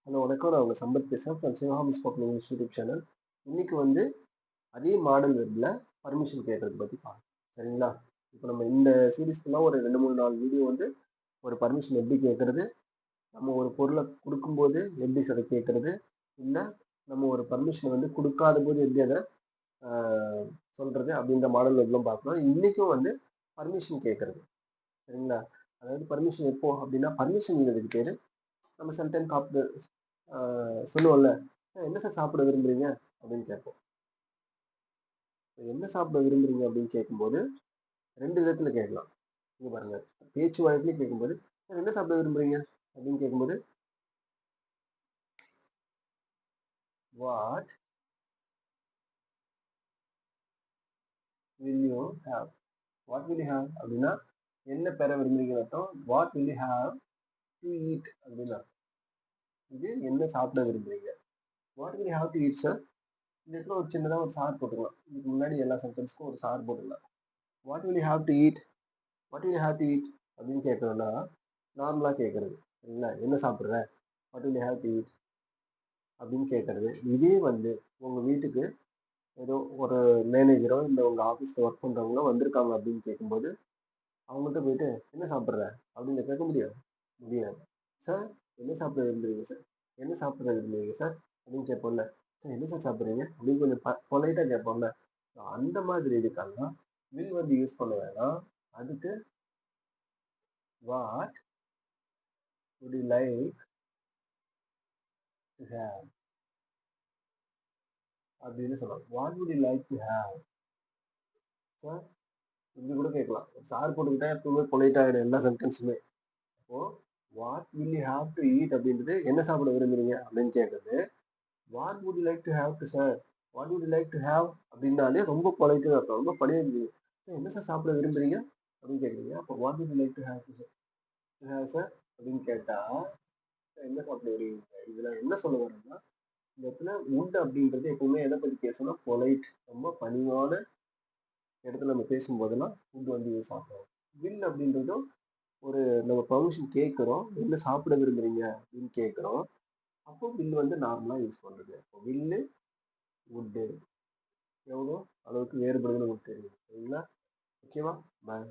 Hello வணக்கம். நான் உங்க சம்பத் பேசுறேன் from Sivakami spoken English YouTube channel. இன்னைக்கு வந்து அதே மாடல் வெப்ல பர்மிஷன் கேட்கறத பத்தி பார்க்கலாம். சரிங்களா? இப்போ நம்ம இந்த சீரிஸ் ஃபுல்லா ஒரு 2, 3, 4 வீடியோ வந்து ஒரு பர்மிஷன் எப்படி கேட்கறது, நம்ம ஒரு பொருள குடுக்கும்போது எப்படி அத கேட்கறது, இல்ல நம்ம ஒரு பர்மிஷன் வந்து குடுக்காதபோது எப்படி அத ஆ சொல்றது அப்படின்ற மாடல் வெப்லாம் பார்க்கலாம். இன்னைக்கும் வந்து பர்மிஷன் கேட்கறது. சரிங்களா? அதாவது பர்மிஷன் எப்போ அப்படின்னா, பர்மிஷன் இதுக்கு பேரு. நம்ம சில டைம் ஆ சொல்லுவோம்ல, "என்ன சார் சாப்பிட விரும்புறீங்க?" அப்படின்னு கேட்போம். "என்ன சாப்பிட விரும்புறீங்க?" அப்படின்னு கேட்கும்போது 2 விதத்துல கேட்கலாம். இங்க பாருங்க. பேச்சு வழக்குலயும் கேட்கும்போது, "சார் என்ன சாப்பிட விரும்புறீங்க?" அப்படின்னு கேட்கும்போது, "what will you have?" What will you have அப்படின்னா, என்ன பெற விரும்புறீங்கன்னு அர்த்தம். What will you have to eat அப்படின்னு அர்த்தம். இது என்ன சாப்பிட விரும்புறீங்க? What will you have to eat sir? இந்த இடத்துல ஒரு சின்னதா ஒரு சார் போட்டுக்கலாம். இதுக்கு முன்னாடி எல்லா சென்டென்ஸ்க்கும் ஒரு சார் போட்டுக்கலாம். What will you have to eat? What will you have to eat? அப்படின்னு கேட்கணும்னா, நார்மலா கேட்கறது. சரிங்களா? என்ன சாப்பிடுற? What will you have to eat? அப்படின்னு கேட்கறது. இதே வந்து உங்க வீட்டுக்கு ஏதோ ஒரு மேனேஜரோ, இல்ல உங்க ஆஃபீஸ்ல ஒர்க் பண்றவங்களோ வந்திருக்காங்க அப்படின்னு கேட்கும்போது, அவங்கள்ட்ட போயிட்டு, "என்ன சாப்பிடுற?" அப்படின்னு கேட்க முடியாது? முடியாது. "சார் என்ன சாப்பிட விரும்புறீங்க சார்? என்ன சாப்பிட விரும்புறீங்க சார்?" அப்படின்னு கேட்போம்ல. "சார் என்ன சார் சாப்பிடுறீங்க?" அப்படின்னு கொஞ்சம் பொலைட்டா கேட்போம்ல. அந்த மாதிரி இதுக்கெல்லாம் வில் வந்து யூஸ் பண்ண வேணாம். அதுக்கு what would you like to have அப்படின்னு சொல்லலாம். What would you like to have? Sir இப்படி கூட கேட்கலாம். சார் போட்டுக்கிட்டா எப்பவுமே பொலைட் ஆயிடும் எல்லா சென்டென்ஸுமே. அப்போ what will you have to eat அப்படின்றது என்ன சாப்பிட விரும்புறீங்க அப்படின்னு கேட்கறது. What would you like to have to sir? What would you like to have அப்படின்னாலே ரொம்ப பொலைட்டுன்னு அர்த்தம். ரொம்ப பணியா இருக்குது. சார் என்ன சார் சாப்பிட விரும்புறீங்க? அப்படின்னு கேட்குறீங்க. அப்போ what would you like to have to sir? To have sir அப்படின்னு கேட்டா என்ன சாப்பிட விரும்புறீங்க? இதுல என்ன சொல்ல வரேன்னா, இந்த இடத்துல வுட் அப்படின்றது எப்பவுமே எதை பத்தி பேசணும்? பொலைட். ரொம்ப பணிவான இடத்துல நம்ம பேசும்போதெல்லாம் வுட் வந்து யூஸ் ஆகும். வில் அப்படின்றதும் ஒரு நம்ம பெர்மிஷன் கேட்கிறோம். என்ன சாப்பிட விரும்புறீங்க? அப்படின்னு கேட்கிறோம். அப்போ வில் வந்து நார்மலா யூஸ் பண்றது. அப்போ வில்லு, வுட்டு எவ்வளோ அளவுக்கு வேறுபடுதுன்னு உங்களுக்கு தெரியும். சரிங்களா? ஓகேவா? பாய்.